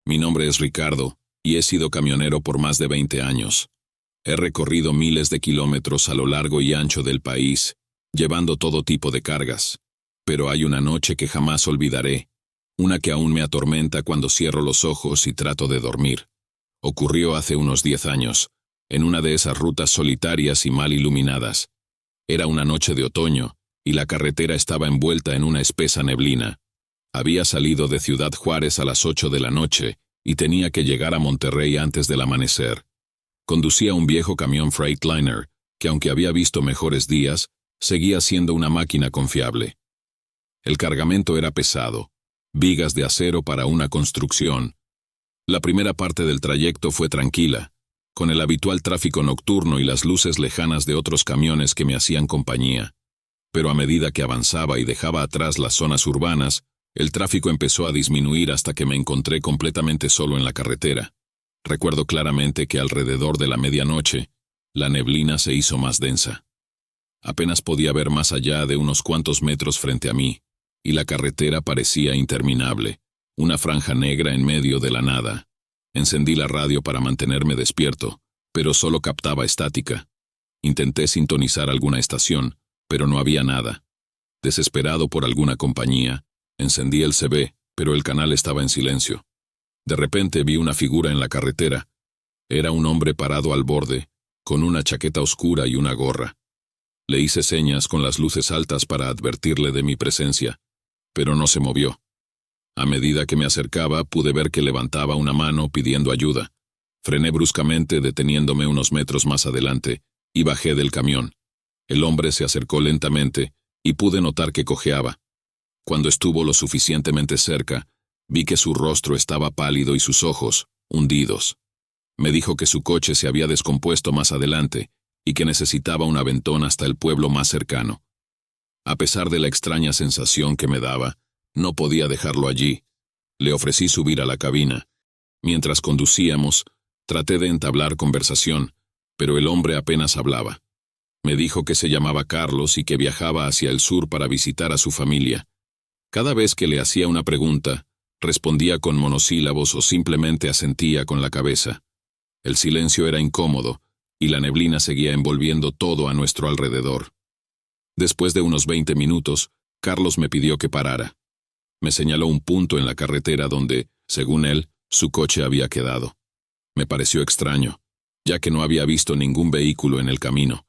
Mi nombre es Ricardo, y he sido camionero por más de 20 años. He recorrido miles de kilómetros a lo largo y ancho del país, llevando todo tipo de cargas. Pero hay una noche que jamás olvidaré, una que aún me atormenta cuando cierro los ojos y trato de dormir. Ocurrió hace unos 10 años, en una de esas rutas solitarias y mal iluminadas. Era una noche de otoño, y la carretera estaba envuelta en una espesa neblina. Había salido de Ciudad Juárez a las 8 de la noche, y tenía que llegar a Monterrey antes del amanecer. Conducía un viejo camión Freightliner, que aunque había visto mejores días, seguía siendo una máquina confiable. El cargamento era pesado, vigas de acero para una construcción. La primera parte del trayecto fue tranquila, con el habitual tráfico nocturno y las luces lejanas de otros camiones que me hacían compañía. Pero a medida que avanzaba y dejaba atrás las zonas urbanas, el tráfico empezó a disminuir hasta que me encontré completamente solo en la carretera. Recuerdo claramente que alrededor de la medianoche, la neblina se hizo más densa. Apenas podía ver más allá de unos cuantos metros frente a mí, y la carretera parecía interminable, una franja negra en medio de la nada. Encendí la radio para mantenerme despierto, pero solo captaba estática. Intenté sintonizar alguna estación, pero no había nada. Desesperado por alguna compañía, encendí el CB, pero el canal estaba en silencio. De repente vi una figura en la carretera. Era un hombre parado al borde, con una chaqueta oscura y una gorra. Le hice señas con las luces altas para advertirle de mi presencia, pero no se movió. A medida que me acercaba, pude ver que levantaba una mano pidiendo ayuda. Frené bruscamente, deteniéndome unos metros más adelante, y bajé del camión. El hombre se acercó lentamente, y pude notar que cojeaba. Cuando estuvo lo suficientemente cerca, vi que su rostro estaba pálido y sus ojos, hundidos. Me dijo que su coche se había descompuesto más adelante, y que necesitaba un aventón hasta el pueblo más cercano. A pesar de la extraña sensación que me daba, no podía dejarlo allí. Le ofrecí subir a la cabina. Mientras conducíamos, traté de entablar conversación, pero el hombre apenas hablaba. Me dijo que se llamaba Carlos y que viajaba hacia el sur para visitar a su familia. Cada vez que le hacía una pregunta, respondía con monosílabos o simplemente asentía con la cabeza. El silencio era incómodo, y la neblina seguía envolviendo todo a nuestro alrededor. Después de unos 20 minutos, Carlos me pidió que parara. Me señaló un punto en la carretera donde, según él, su coche había quedado. Me pareció extraño, ya que no había visto ningún vehículo en el camino.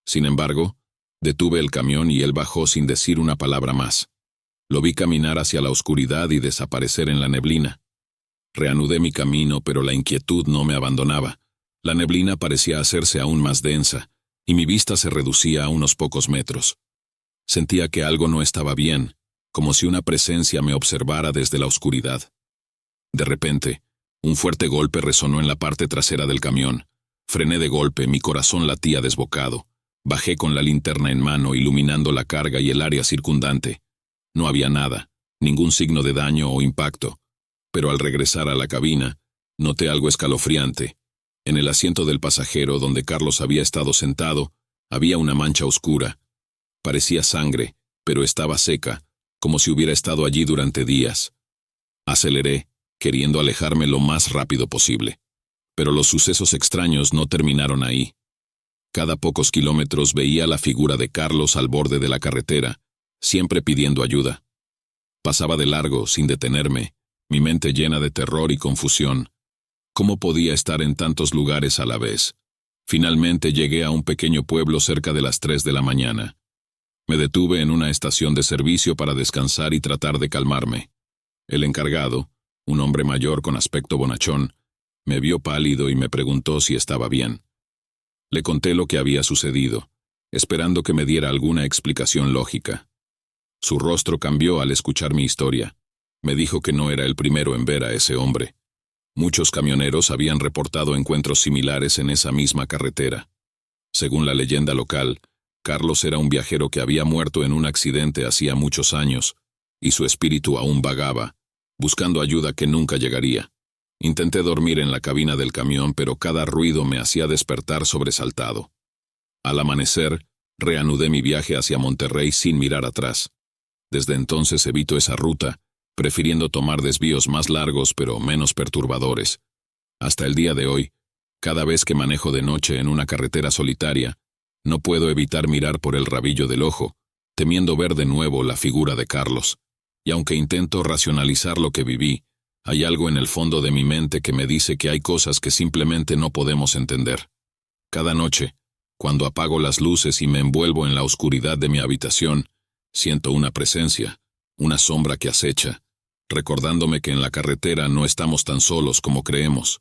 Sin embargo, detuve el camión y él bajó sin decir una palabra más. Lo vi caminar hacia la oscuridad y desaparecer en la neblina. Reanudé mi camino, pero la inquietud no me abandonaba. La neblina parecía hacerse aún más densa, y mi vista se reducía a unos pocos metros. Sentía que algo no estaba bien, como si una presencia me observara desde la oscuridad. De repente, un fuerte golpe resonó en la parte trasera del camión. Frené de golpe, mi corazón latía desbocado. Bajé con la linterna en mano, iluminando la carga y el área circundante. No había nada, ningún signo de daño o impacto. Pero al regresar a la cabina, noté algo escalofriante. En el asiento del pasajero, donde Carlos había estado sentado, había una mancha oscura. Parecía sangre, pero estaba seca, como si hubiera estado allí durante días. Aceleré, queriendo alejarme lo más rápido posible. Pero los sucesos extraños no terminaron ahí. Cada pocos kilómetros veía la figura de Carlos al borde de la carretera, siempre pidiendo ayuda. Pasaba de largo, sin detenerme, mi mente llena de terror y confusión. ¿Cómo podía estar en tantos lugares a la vez? Finalmente llegué a un pequeño pueblo cerca de las 3 de la mañana. Me detuve en una estación de servicio para descansar y tratar de calmarme. El encargado, un hombre mayor con aspecto bonachón, me vio pálido y me preguntó si estaba bien. Le conté lo que había sucedido, esperando que me diera alguna explicación lógica. Su rostro cambió al escuchar mi historia. Me dijo que no era el primero en ver a ese hombre. Muchos camioneros habían reportado encuentros similares en esa misma carretera. Según la leyenda local, Carlos era un viajero que había muerto en un accidente hacía muchos años, y su espíritu aún vagaba, buscando ayuda que nunca llegaría. Intenté dormir en la cabina del camión, pero cada ruido me hacía despertar sobresaltado. Al amanecer, reanudé mi viaje hacia Monterrey sin mirar atrás. Desde entonces evito esa ruta, prefiriendo tomar desvíos más largos pero menos perturbadores. Hasta el día de hoy, cada vez que manejo de noche en una carretera solitaria, no puedo evitar mirar por el rabillo del ojo, temiendo ver de nuevo la figura de Carlos. Y aunque intento racionalizar lo que viví, hay algo en el fondo de mi mente que me dice que hay cosas que simplemente no podemos entender. Cada noche, cuando apago las luces y me envuelvo en la oscuridad de mi habitación, siento una presencia, una sombra que acecha, recordándome que en la carretera no estamos tan solos como creemos.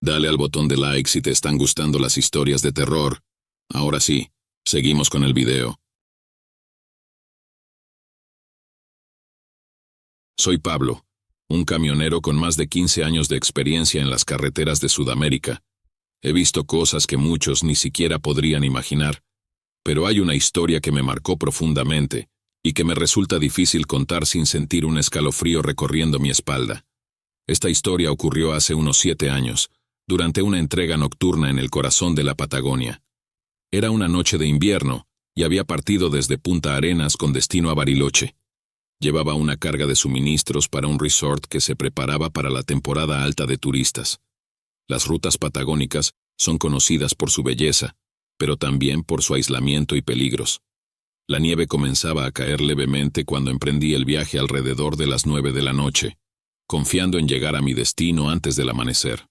Dale al botón de like si te están gustando las historias de terror. Ahora sí, seguimos con el video. Soy Pablo, un camionero con más de 15 años de experiencia en las carreteras de Sudamérica. He visto cosas que muchos ni siquiera podrían imaginar, pero hay una historia que me marcó profundamente y que me resulta difícil contar sin sentir un escalofrío recorriendo mi espalda. Esta historia ocurrió hace unos 7 años, durante una entrega nocturna en el corazón de la Patagonia. Era una noche de invierno y había partido desde Punta Arenas con destino a Bariloche. Llevaba una carga de suministros para un resort que se preparaba para la temporada alta de turistas. Las rutas patagónicas son conocidas por su belleza, pero también por su aislamiento y peligros. La nieve comenzaba a caer levemente cuando emprendí el viaje alrededor de las 9 de la noche, confiando en llegar a mi destino antes del amanecer.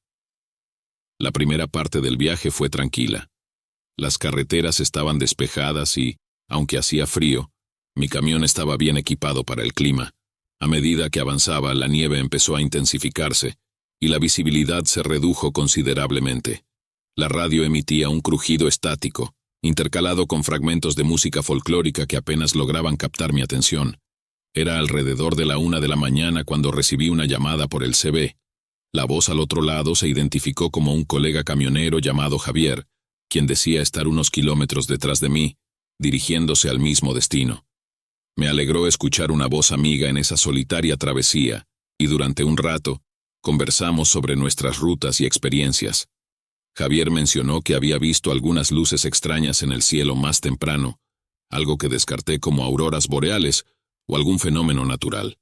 La primera parte del viaje fue tranquila. Las carreteras estaban despejadas y, aunque hacía frío, mi camión estaba bien equipado para el clima. A medida que avanzaba, la nieve empezó a intensificarse y la visibilidad se redujo considerablemente. La radio emitía un crujido estático, intercalado con fragmentos de música folclórica que apenas lograban captar mi atención. Era alrededor de la 1 de la mañana cuando recibí una llamada por el CB. La voz al otro lado se identificó como un colega camionero llamado Javier, quien decía estar unos kilómetros detrás de mí, dirigiéndose al mismo destino. Me alegró escuchar una voz amiga en esa solitaria travesía, y durante un rato, conversamos sobre nuestras rutas y experiencias. Javier mencionó que había visto algunas luces extrañas en el cielo más temprano, algo que descarté como auroras boreales o algún fenómeno natural.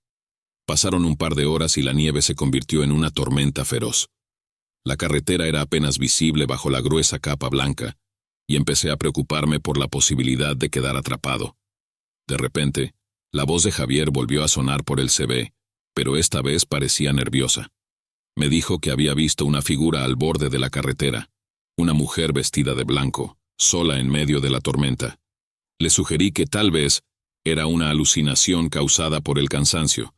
Pasaron un par de horas y la nieve se convirtió en una tormenta feroz. La carretera era apenas visible bajo la gruesa capa blanca, y empecé a preocuparme por la posibilidad de quedar atrapado. De repente, la voz de Javier volvió a sonar por el CB, pero esta vez parecía nerviosa. Me dijo que había visto una figura al borde de la carretera, una mujer vestida de blanco, sola en medio de la tormenta. Le sugerí que tal vez era una alucinación causada por el cansancio,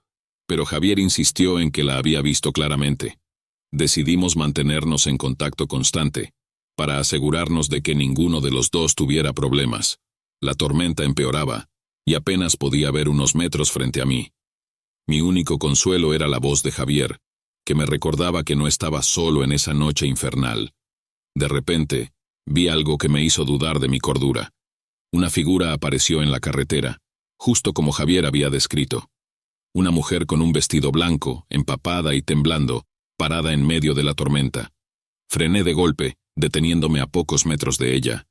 pero Javier insistió en que la había visto claramente. Decidimos mantenernos en contacto constante, para asegurarnos de que ninguno de los dos tuviera problemas. La tormenta empeoraba, y apenas podía ver unos metros frente a mí. Mi único consuelo era la voz de Javier, que me recordaba que no estaba solo en esa noche infernal. De repente, vi algo que me hizo dudar de mi cordura. Una figura apareció en la carretera, justo como Javier había descrito. Una mujer con un vestido blanco, empapada y temblando, parada en medio de la tormenta. Frené de golpe, deteniéndome a pocos metros de ella.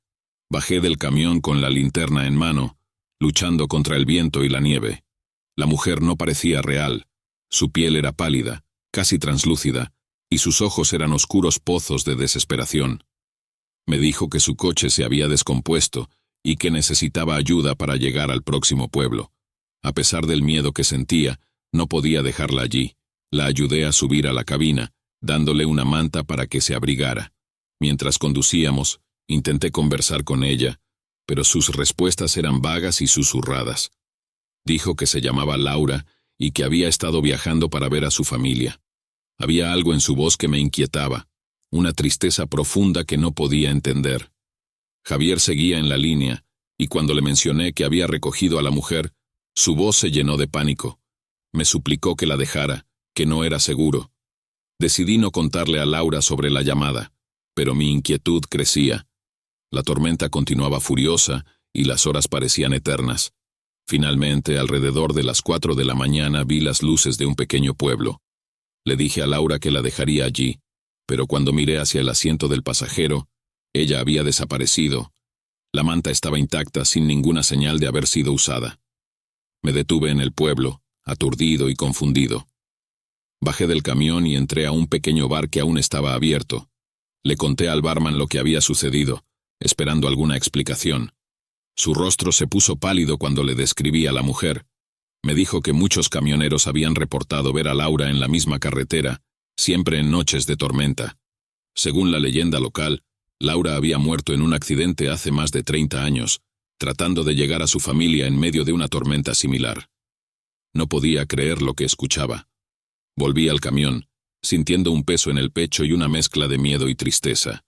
Bajé del camión con la linterna en mano, luchando contra el viento y la nieve. La mujer no parecía real. Su piel era pálida, casi translúcida, y sus ojos eran oscuros pozos de desesperación. Me dijo que su coche se había descompuesto y que necesitaba ayuda para llegar al próximo pueblo. A pesar del miedo que sentía, no podía dejarla allí. La ayudé a subir a la cabina, dándole una manta para que se abrigara. Mientras conducíamos, intenté conversar con ella, pero sus respuestas eran vagas y susurradas. Dijo que se llamaba Laura y que había estado viajando para ver a su familia. Había algo en su voz que me inquietaba, una tristeza profunda que no podía entender. Javier seguía en la línea, y cuando le mencioné que había recogido a la mujer, su voz se llenó de pánico. Me suplicó que la dejara, que no era seguro. Decidí no contarle a Laura sobre la llamada, pero mi inquietud crecía. La tormenta continuaba furiosa y las horas parecían eternas. Finalmente, alrededor de las 4 de la mañana vi las luces de un pequeño pueblo. Le dije a Laura que la dejaría allí, pero cuando miré hacia el asiento del pasajero, ella había desaparecido. La manta estaba intacta sin ninguna señal de haber sido usada. Me detuve en el pueblo, aturdido y confundido. Bajé del camión y entré a un pequeño bar que aún estaba abierto. Le conté al barman lo que había sucedido, esperando alguna explicación. Su rostro se puso pálido cuando le describí a la mujer. Me dijo que muchos camioneros habían reportado ver a Laura en la misma carretera, siempre en noches de tormenta. Según la leyenda local, Laura había muerto en un accidente hace más de 30 años, tratando de llegar a su familia en medio de una tormenta similar. No podía creer lo que escuchaba. Volví al camión, sintiendo un peso en el pecho y una mezcla de miedo y tristeza.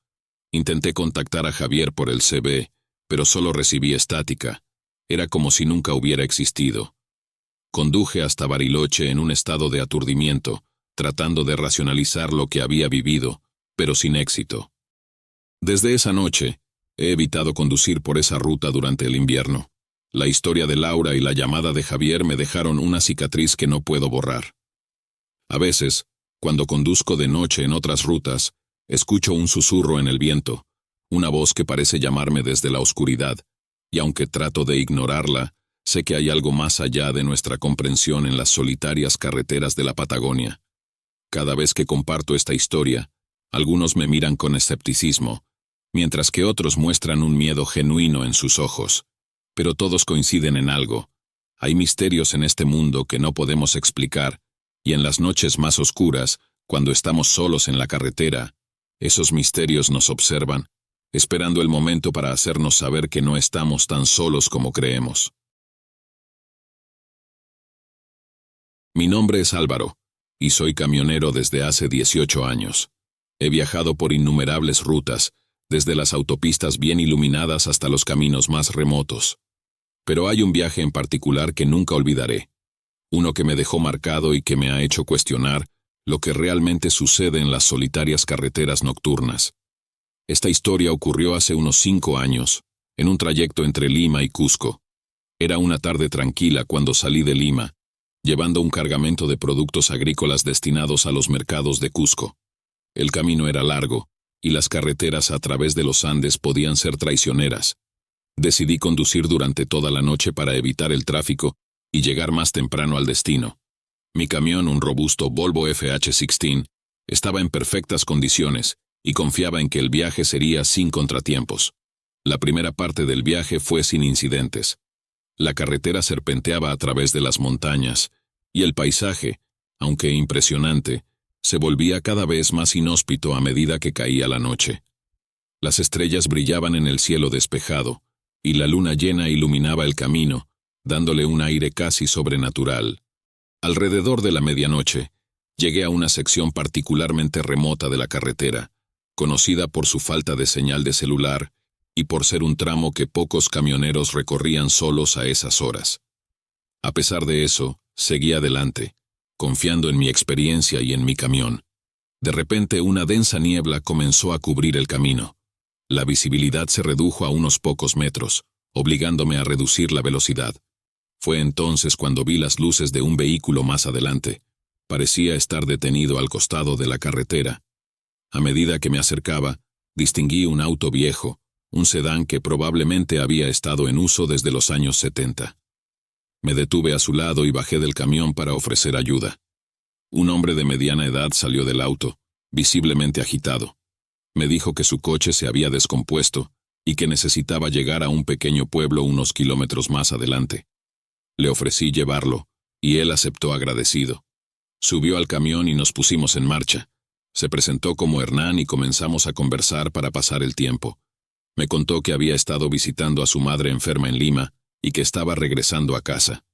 Intenté contactar a Javier por el CB, pero solo recibí estática. Era como si nunca hubiera existido. Conduje hasta Bariloche en un estado de aturdimiento, tratando de racionalizar lo que había vivido, pero sin éxito. Desde esa noche, he evitado conducir por esa ruta durante el invierno. La historia de Laura y la llamada de Javier me dejaron una cicatriz que no puedo borrar. A veces, cuando conduzco de noche en otras rutas, escucho un susurro en el viento, una voz que parece llamarme desde la oscuridad, y aunque trato de ignorarla, sé que hay algo más allá de nuestra comprensión en las solitarias carreteras de la Patagonia. Cada vez que comparto esta historia, algunos me miran con escepticismo, mientras que otros muestran un miedo genuino en sus ojos. Pero todos coinciden en algo. Hay misterios en este mundo que no podemos explicar, y en las noches más oscuras, cuando estamos solos en la carretera, esos misterios nos observan, esperando el momento para hacernos saber que no estamos tan solos como creemos. Mi nombre es Álvaro, y soy camionero desde hace 18 años. He viajado por innumerables rutas, desde las autopistas bien iluminadas hasta los caminos más remotos. Pero hay un viaje en particular que nunca olvidaré. Uno que me dejó marcado y que me ha hecho cuestionar lo que realmente sucede en las solitarias carreteras nocturnas. Esta historia ocurrió hace unos 5 años, en un trayecto entre Lima y Cusco. Era una tarde tranquila cuando salí de Lima, llevando un cargamento de productos agrícolas destinados a los mercados de Cusco. El camino era largo, y las carreteras a través de los Andes podían ser traicioneras. Decidí conducir durante toda la noche para evitar el tráfico y llegar más temprano al destino. Mi camión, un robusto Volvo FH16, estaba en perfectas condiciones y confiaba en que el viaje sería sin contratiempos. La primera parte del viaje fue sin incidentes. La carretera serpenteaba a través de las montañas, y el paisaje, aunque impresionante, se volvía cada vez más inhóspito a medida que caía la noche. Las estrellas brillaban en el cielo despejado, y la luna llena iluminaba el camino, dándole un aire casi sobrenatural. Alrededor de la medianoche, llegué a una sección particularmente remota de la carretera, conocida por su falta de señal de celular y por ser un tramo que pocos camioneros recorrían solos a esas horas. A pesar de eso, seguí adelante, confiando en mi experiencia y en mi camión. De repente, una densa niebla comenzó a cubrir el camino. La visibilidad se redujo a unos pocos metros, obligándome a reducir la velocidad. Fue entonces cuando vi las luces de un vehículo más adelante. Parecía estar detenido al costado de la carretera. A medida que me acercaba, distinguí un auto viejo, un sedán que probablemente había estado en uso desde los años 70. Me detuve a su lado y bajé del camión para ofrecer ayuda. Un hombre de mediana edad salió del auto, visiblemente agitado. Me dijo que su coche se había descompuesto y que necesitaba llegar a un pequeño pueblo unos kilómetros más adelante. Le ofrecí llevarlo, y él aceptó agradecido. Subió al camión y nos pusimos en marcha. Se presentó como Hernán y comenzamos a conversar para pasar el tiempo. Me contó que había estado visitando a su madre enferma en Lima y que estaba regresando a casa.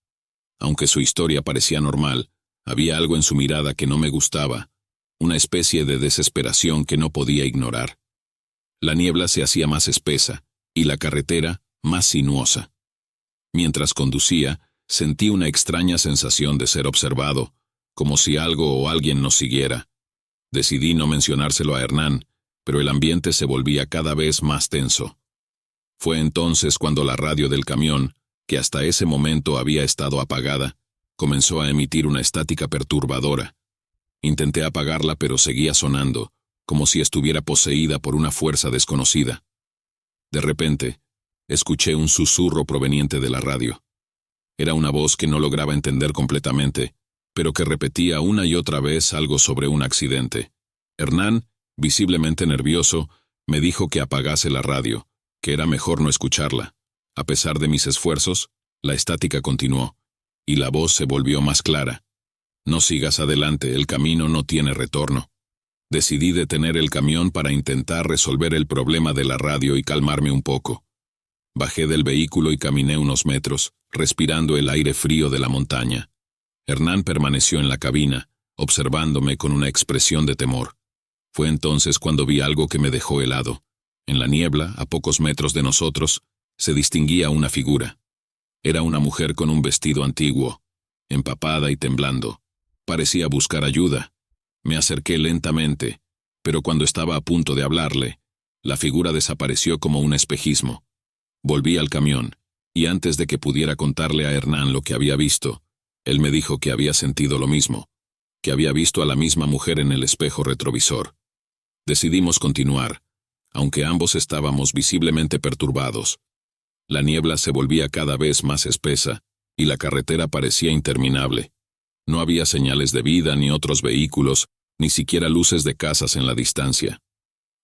Aunque su historia parecía normal, había algo en su mirada que no me gustaba, una especie de desesperación que no podía ignorar. La niebla se hacía más espesa y la carretera más sinuosa. Mientras conducía, sentí una extraña sensación de ser observado, como si algo o alguien nos siguiera. Decidí no mencionárselo a Hernán, pero el ambiente se volvía cada vez más tenso. Fue entonces cuando la radio del camión, que hasta ese momento había estado apagada, comenzó a emitir una estática perturbadora. Intenté apagarla, pero seguía sonando, como si estuviera poseída por una fuerza desconocida. De repente, escuché un susurro proveniente de la radio. Era una voz que no lograba entender completamente, pero que repetía una y otra vez algo sobre un accidente. Hernán, visiblemente nervioso, me dijo que apagase la radio, que era mejor no escucharla. A pesar de mis esfuerzos, la estática continuó, y la voz se volvió más clara. No sigas adelante, el camino no tiene retorno. Decidí detener el camión para intentar resolver el problema de la radio y calmarme un poco. Bajé del vehículo y caminé unos metros, respirando el aire frío de la montaña. Hernán permaneció en la cabina, observándome con una expresión de temor. Fue entonces cuando vi algo que me dejó helado. En la niebla, a pocos metros de nosotros, se distinguía una figura. Era una mujer con un vestido antiguo, empapada y temblando. Parecía buscar ayuda. Me acerqué lentamente, pero cuando estaba a punto de hablarle, la figura desapareció como un espejismo. Volví al camión, y antes de que pudiera contarle a Hernán lo que había visto, él me dijo que había sentido lo mismo, que había visto a la misma mujer en el espejo retrovisor. Decidimos continuar, aunque ambos estábamos visiblemente perturbados. La niebla se volvía cada vez más espesa, y la carretera parecía interminable. No había señales de vida ni otros vehículos, ni siquiera luces de casas en la distancia.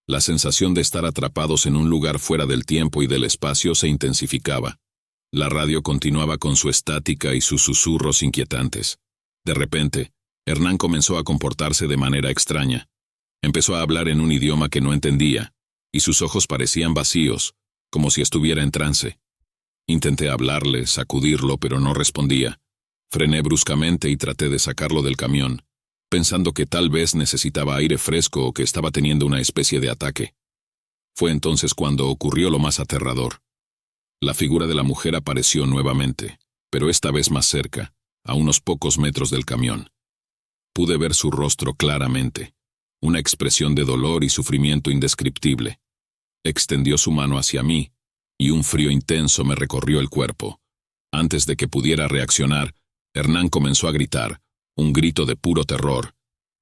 La sensación de estar atrapados en un lugar fuera del tiempo y del espacio se intensificaba. La radio continuaba con su estática y sus susurros inquietantes. De repente, Hernán comenzó a comportarse de manera extraña. Empezó a hablar en un idioma que no entendía, y sus ojos parecían vacíos, como si estuviera en trance. Intenté hablarle, sacudirlo, pero no respondía. Frené bruscamente y traté de sacarlo del camión, pensando que tal vez necesitaba aire fresco o que estaba teniendo una especie de ataque. Fue entonces cuando ocurrió lo más aterrador. La figura de la mujer apareció nuevamente, pero esta vez más cerca, a unos pocos metros del camión. Pude ver su rostro claramente, una expresión de dolor y sufrimiento indescriptible. Extendió su mano hacia mí, y un frío intenso me recorrió el cuerpo. Antes de que pudiera reaccionar, Hernán comenzó a gritar, un grito de puro terror.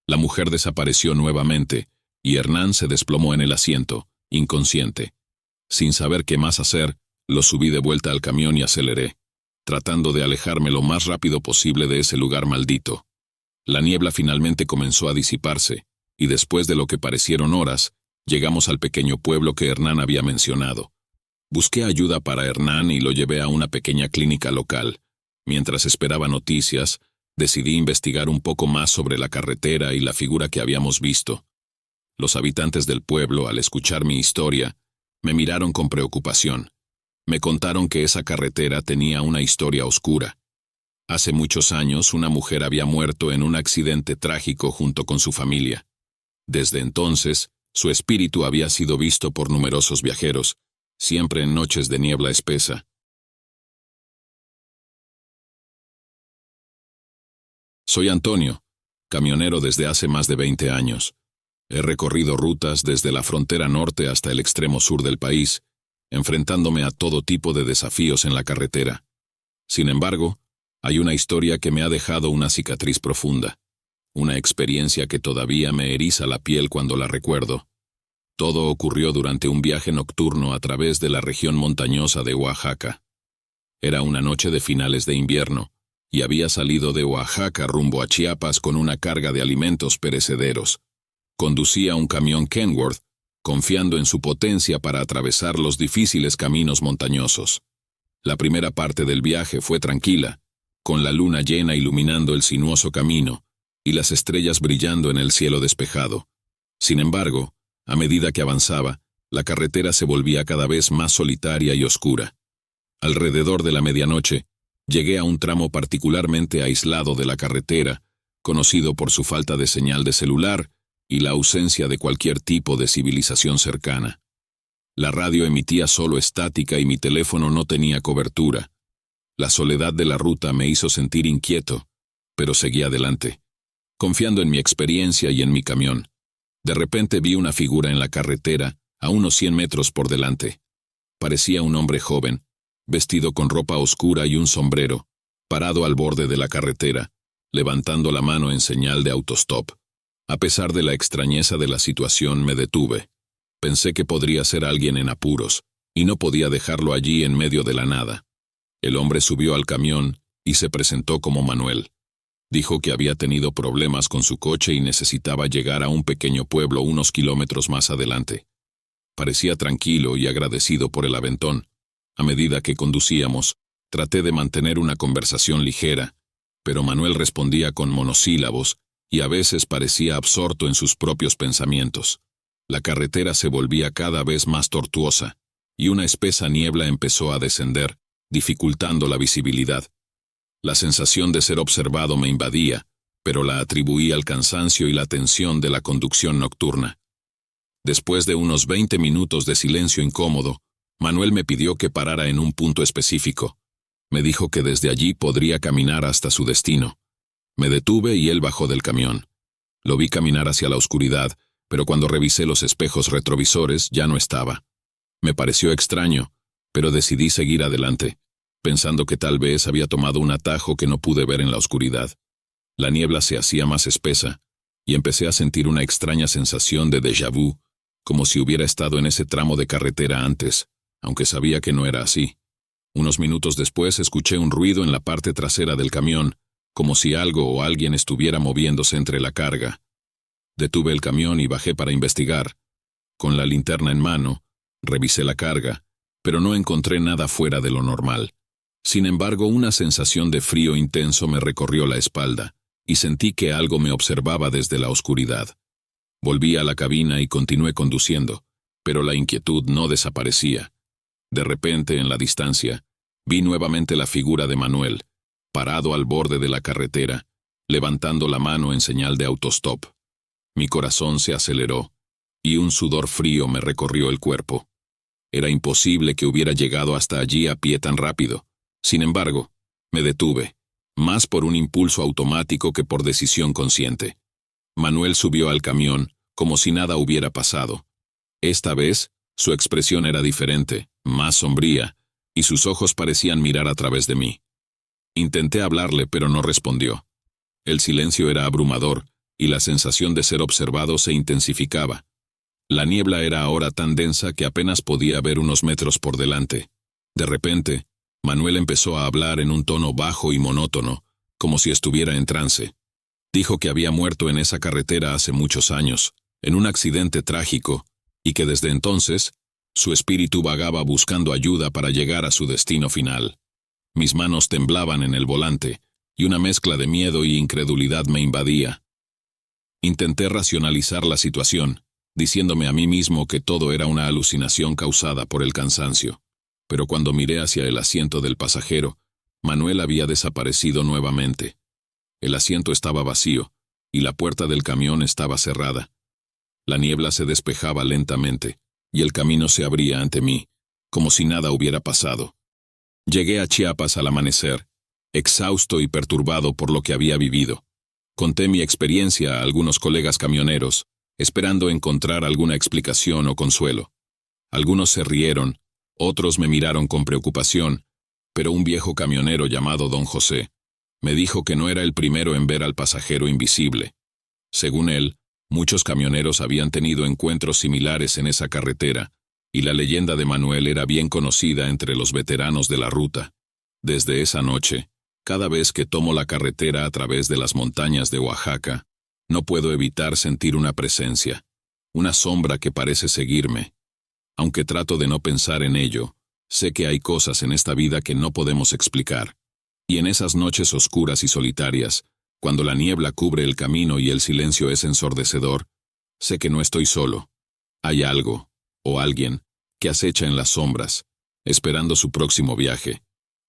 La mujer desapareció nuevamente, y Hernán se desplomó en el asiento, inconsciente. Sin saber qué más hacer, lo subí de vuelta al camión y aceleré, tratando de alejarme lo más rápido posible de ese lugar maldito. La niebla finalmente comenzó a disiparse, y después de lo que parecieron horas, llegamos al pequeño pueblo que Hernán había mencionado. Busqué ayuda para Hernán y lo llevé a una pequeña clínica local. Mientras esperaba noticias, decidí investigar un poco más sobre la carretera y la figura que habíamos visto. Los habitantes del pueblo, al escuchar mi historia, me miraron con preocupación. Me contaron que esa carretera tenía una historia oscura. Hace muchos años, una mujer había muerto en un accidente trágico junto con su familia. Desde entonces, su espíritu había sido visto por numerosos viajeros, siempre en noches de niebla espesa. Soy Antonio, camionero desde hace más de 20 años. He recorrido rutas desde la frontera norte hasta el extremo sur del país, enfrentándome a todo tipo de desafíos en la carretera. Sin embargo, hay una historia que me ha dejado una cicatriz profunda, una experiencia que todavía me eriza la piel cuando la recuerdo. Todo ocurrió durante un viaje nocturno a través de la región montañosa de Oaxaca. Era una noche de finales de invierno, y había salido de Oaxaca rumbo a Chiapas con una carga de alimentos perecederos. Conducía un camión Kenworth, confiando en su potencia para atravesar los difíciles caminos montañosos. La primera parte del viaje fue tranquila, con la luna llena iluminando el sinuoso camino y las estrellas brillando en el cielo despejado. Sin embargo, a medida que avanzaba, la carretera se volvía cada vez más solitaria y oscura. Alrededor de la medianoche, llegué a un tramo particularmente aislado de la carretera, conocido por su falta de señal de celular y la ausencia de cualquier tipo de civilización cercana. La radio emitía solo estática y mi teléfono no tenía cobertura. La soledad de la ruta me hizo sentir inquieto, pero seguí adelante, confiando en mi experiencia y en mi camión. De repente vi una figura en la carretera, a unos 100 metros por delante. Parecía un hombre joven, vestido con ropa oscura y un sombrero, parado al borde de la carretera, levantando la mano en señal de autostop. A pesar de la extrañeza de la situación, me detuve. Pensé que podría ser alguien en apuros, y no podía dejarlo allí en medio de la nada. El hombre subió al camión y se presentó como Manuel. Dijo que había tenido problemas con su coche y necesitaba llegar a un pequeño pueblo unos kilómetros más adelante. Parecía tranquilo y agradecido por el aventón. A medida que conducíamos, traté de mantener una conversación ligera, pero Manuel respondía con monosílabos y a veces parecía absorto en sus propios pensamientos. La carretera se volvía cada vez más tortuosa, y una espesa niebla empezó a descender, dificultando la visibilidad. La sensación de ser observado me invadía, pero la atribuí al cansancio y la tensión de la conducción nocturna. Después de unos 20 minutos de silencio incómodo, Manuel me pidió que parara en un punto específico. Me dijo que desde allí podría caminar hasta su destino. Me detuve y él bajó del camión. Lo vi caminar hacia la oscuridad, pero cuando revisé los espejos retrovisores ya no estaba. Me pareció extraño, pero decidí seguir adelante, pensando que tal vez había tomado un atajo que no pude ver en la oscuridad. La niebla se hacía más espesa, y empecé a sentir una extraña sensación de déjà vu, como si hubiera estado en ese tramo de carretera antes, aunque sabía que no era así. Unos minutos después escuché un ruido en la parte trasera del camión, como si algo o alguien estuviera moviéndose entre la carga. Detuve el camión y bajé para investigar. Con la linterna en mano, revisé la carga, pero no encontré nada fuera de lo normal. Sin embargo, una sensación de frío intenso me recorrió la espalda, y sentí que algo me observaba desde la oscuridad. Volví a la cabina y continué conduciendo, pero la inquietud no desaparecía. De repente, en la distancia, vi nuevamente la figura de Manuel, parado al borde de la carretera, levantando la mano en señal de autostop. Mi corazón se aceleró, y un sudor frío me recorrió el cuerpo. Era imposible que hubiera llegado hasta allí a pie tan rápido. Sin embargo, me detuve, más por un impulso automático que por decisión consciente. Manuel subió al camión, como si nada hubiera pasado. Esta vez, su expresión era diferente, más sombría, y sus ojos parecían mirar a través de mí. Intenté hablarle, pero no respondió. El silencio era abrumador, y la sensación de ser observado se intensificaba. La niebla era ahora tan densa que apenas podía ver unos metros por delante. De repente, Manuel empezó a hablar en un tono bajo y monótono, como si estuviera en trance. Dijo que había muerto en esa carretera hace muchos años, en un accidente trágico, y que desde entonces, su espíritu vagaba buscando ayuda para llegar a su destino final. Mis manos temblaban en el volante, y una mezcla de miedo y incredulidad me invadía. Intenté racionalizar la situación, diciéndome a mí mismo que todo era una alucinación causada por el cansancio. Pero cuando miré hacia el asiento del pasajero, Manuel había desaparecido nuevamente. El asiento estaba vacío, y la puerta del camión estaba cerrada. La niebla se despejaba lentamente, y el camino se abría ante mí, como si nada hubiera pasado. Llegué a Chiapas al amanecer, exhausto y perturbado por lo que había vivido. Conté mi experiencia a algunos colegas camioneros, esperando encontrar alguna explicación o consuelo. Algunos se rieron, otros me miraron con preocupación, pero un viejo camionero llamado Don José me dijo que no era el primero en ver al pasajero invisible. Según él, muchos camioneros habían tenido encuentros similares en esa carretera, y la leyenda de Manuel era bien conocida entre los veteranos de la ruta. Desde esa noche, cada vez que tomo la carretera a través de las montañas de Oaxaca, no puedo evitar sentir una presencia, una sombra que parece seguirme. Aunque trato de no pensar en ello, sé que hay cosas en esta vida que no podemos explicar. Y en esas noches oscuras y solitarias, cuando la niebla cubre el camino y el silencio es ensordecedor, sé que no estoy solo. Hay algo, o alguien, que acecha en las sombras, esperando su próximo viaje.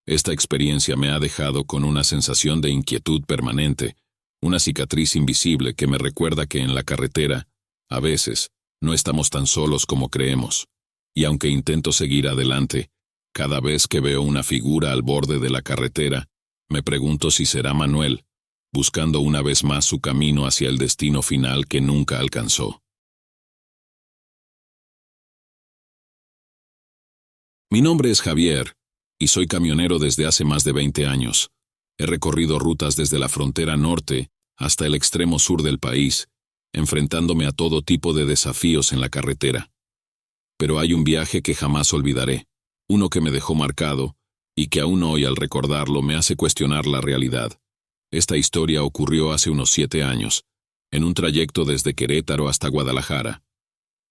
Esta experiencia me ha dejado con una sensación de inquietud permanente, una cicatriz invisible que me recuerda que en la carretera, a veces, no estamos tan solos como creemos. Y aunque intento seguir adelante, cada vez que veo una figura al borde de la carretera, me pregunto si será Manuel, buscando una vez más su camino hacia el destino final que nunca alcanzó. Mi nombre es Javier, y soy camionero desde hace más de 20 años. He recorrido rutas desde la frontera norte hasta el extremo sur del país, enfrentándome a todo tipo de desafíos en la carretera. Pero hay un viaje que jamás olvidaré, uno que me dejó marcado, y que aún hoy al recordarlo me hace cuestionar la realidad. Esta historia ocurrió hace unos 7 años, en un trayecto desde Querétaro hasta Guadalajara.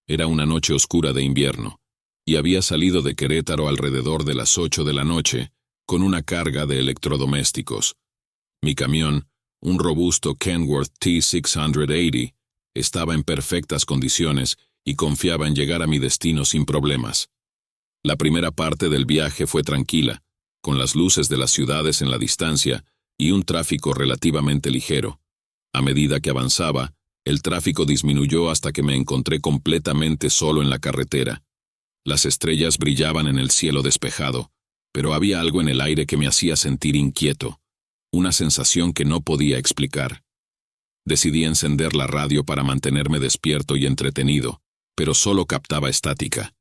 Era una noche oscura de invierno, y había salido de Querétaro alrededor de las 8 de la noche, con una carga de electrodomésticos. Mi camión, un robusto Kenworth T680, estaba en perfectas condiciones y confiaba en llegar a mi destino sin problemas. La primera parte del viaje fue tranquila, con las luces de las ciudades en la distancia y un tráfico relativamente ligero. A medida que avanzaba, el tráfico disminuyó hasta que me encontré completamente solo en la carretera. Las estrellas brillaban en el cielo despejado, pero había algo en el aire que me hacía sentir inquieto, una sensación que no podía explicar. Decidí encender la radio para mantenerme despierto y entretenido, pero solo captaba estática.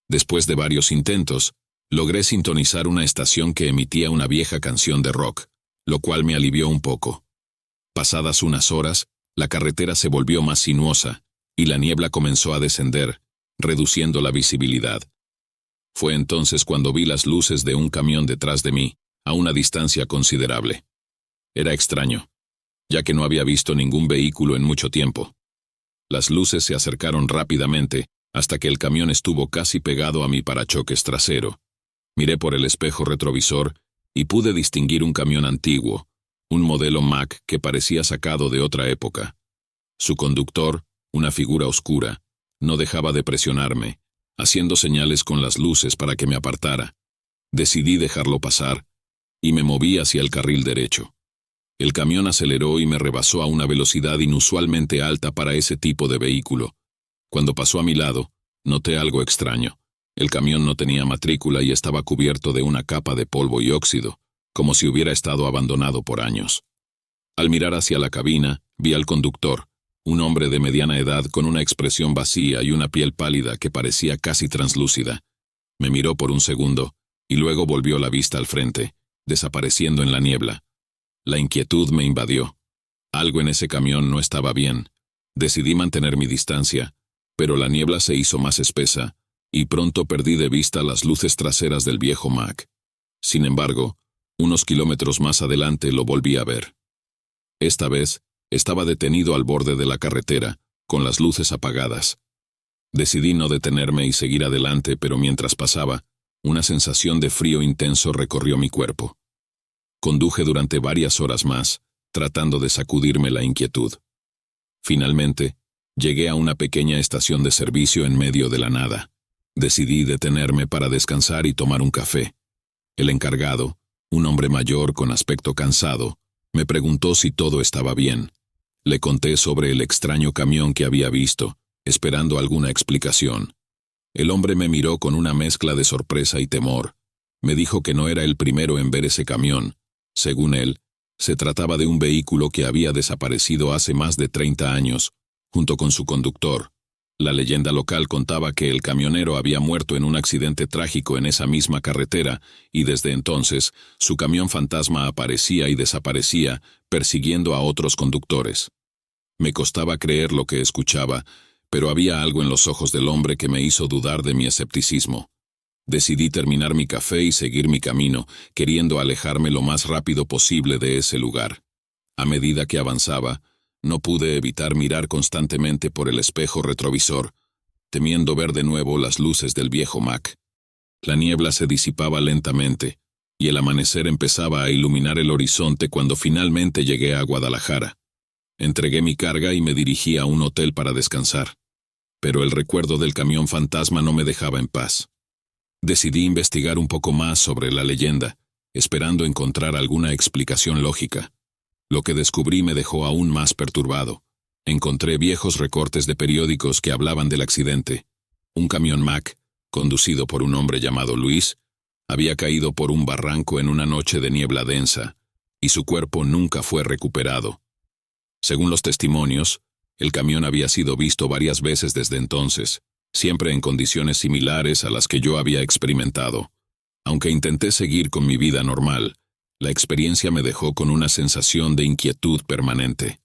Después de varios intentos, logré sintonizar una estación que emitía una vieja canción de rock, lo cual me alivió un poco. Pasadas unas horas, la carretera se volvió más sinuosa, y la niebla comenzó a descender, reduciendo la visibilidad. Fue entonces cuando vi las luces de un camión detrás de mí, a una distancia considerable. Era extraño, ya que no había visto ningún vehículo en mucho tiempo. Las luces se acercaron rápidamente, hasta que el camión estuvo casi pegado a mi parachoques trasero. Miré por el espejo retrovisor y pude distinguir un camión antiguo, un modelo Mack que parecía sacado de otra época. Su conductor, una figura oscura, no dejaba de presionarme, haciendo señales con las luces para que me apartara. Decidí dejarlo pasar, y me moví hacia el carril derecho. El camión aceleró y me rebasó a una velocidad inusualmente alta para ese tipo de vehículo. Cuando pasó a mi lado, noté algo extraño. El camión no tenía matrícula y estaba cubierto de una capa de polvo y óxido, como si hubiera estado abandonado por años. Al mirar hacia la cabina, vi al conductor, un hombre de mediana edad con una expresión vacía y una piel pálida que parecía casi translúcida. Me miró por un segundo, y luego volvió la vista al frente, desapareciendo en la niebla. La inquietud me invadió. Algo en ese camión no estaba bien. Decidí mantener mi distancia, pero la niebla se hizo más espesa, y pronto perdí de vista las luces traseras del viejo Mack. Sin embargo, unos kilómetros más adelante lo volví a ver. Esta vez, estaba detenido al borde de la carretera, con las luces apagadas. Decidí no detenerme y seguir adelante, pero mientras pasaba, una sensación de frío intenso recorrió mi cuerpo. Conduje durante varias horas más, tratando de sacudirme la inquietud. Finalmente, llegué a una pequeña estación de servicio en medio de la nada. Decidí detenerme para descansar y tomar un café. El encargado, un hombre mayor con aspecto cansado, me preguntó si todo estaba bien. Le conté sobre el extraño camión que había visto, esperando alguna explicación. El hombre me miró con una mezcla de sorpresa y temor. Me dijo que no era el primero en ver ese camión. Según él, se trataba de un vehículo que había desaparecido hace más de 30 años, junto con su conductor. La leyenda local contaba que el camionero había muerto en un accidente trágico en esa misma carretera, y desde entonces, su camión fantasma aparecía y desaparecía, persiguiendo a otros conductores. Me costaba creer lo que escuchaba, pero había algo en los ojos del hombre que me hizo dudar de mi escepticismo. Decidí terminar mi café y seguir mi camino, queriendo alejarme lo más rápido posible de ese lugar. A medida que avanzaba, no pude evitar mirar constantemente por el espejo retrovisor, temiendo ver de nuevo las luces del viejo Mack. La niebla se disipaba lentamente, y el amanecer empezaba a iluminar el horizonte cuando finalmente llegué a Guadalajara. Entregué mi carga y me dirigí a un hotel para descansar. Pero el recuerdo del camión fantasma no me dejaba en paz. Decidí investigar un poco más sobre la leyenda, esperando encontrar alguna explicación lógica. Lo que descubrí me dejó aún más perturbado. Encontré viejos recortes de periódicos que hablaban del accidente. Un camión Mack, conducido por un hombre llamado Luis, había caído por un barranco en una noche de niebla densa, y su cuerpo nunca fue recuperado. Según los testimonios, el camión había sido visto varias veces desde entonces, siempre en condiciones similares a las que yo había experimentado. Aunque intenté seguir con mi vida normal, la experiencia me dejó con una sensación de inquietud permanente.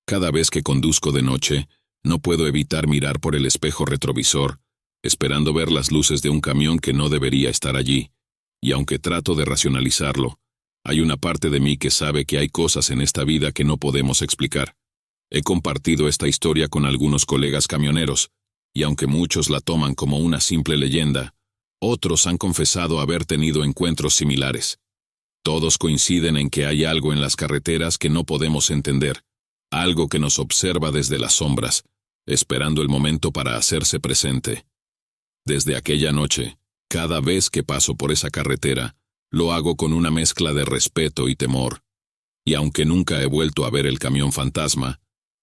Cada vez que conduzco de noche, no puedo evitar mirar por el espejo retrovisor, esperando ver las luces de un camión que no debería estar allí, y aunque trato de racionalizarlo, hay una parte de mí que sabe que hay cosas en esta vida que no podemos explicar. He compartido esta historia con algunos colegas camioneros, y aunque muchos la toman como una simple leyenda, otros han confesado haber tenido encuentros similares. Todos coinciden en que hay algo en las carreteras que no podemos entender, algo que nos observa desde las sombras, esperando el momento para hacerse presente. Desde aquella noche, cada vez que paso por esa carretera, lo hago con una mezcla de respeto y temor. Y aunque nunca he vuelto a ver el camión fantasma,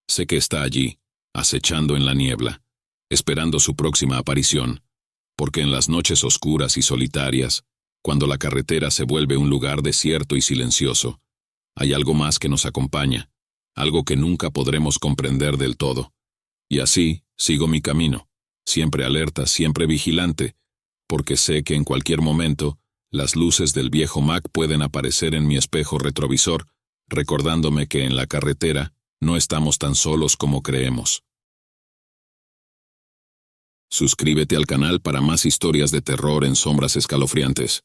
sé que está allí, acechando en la niebla, esperando su próxima aparición, porque en las noches oscuras y solitarias, cuando la carretera se vuelve un lugar desierto y silencioso, hay algo más que nos acompaña, algo que nunca podremos comprender del todo. Y así sigo mi camino, siempre alerta, siempre vigilante, porque sé que en cualquier momento las luces del viejo Mac pueden aparecer en mi espejo retrovisor, recordándome que en la carretera no estamos tan solos como creemos. Suscríbete al canal para más historias de terror en sombras escalofriantes.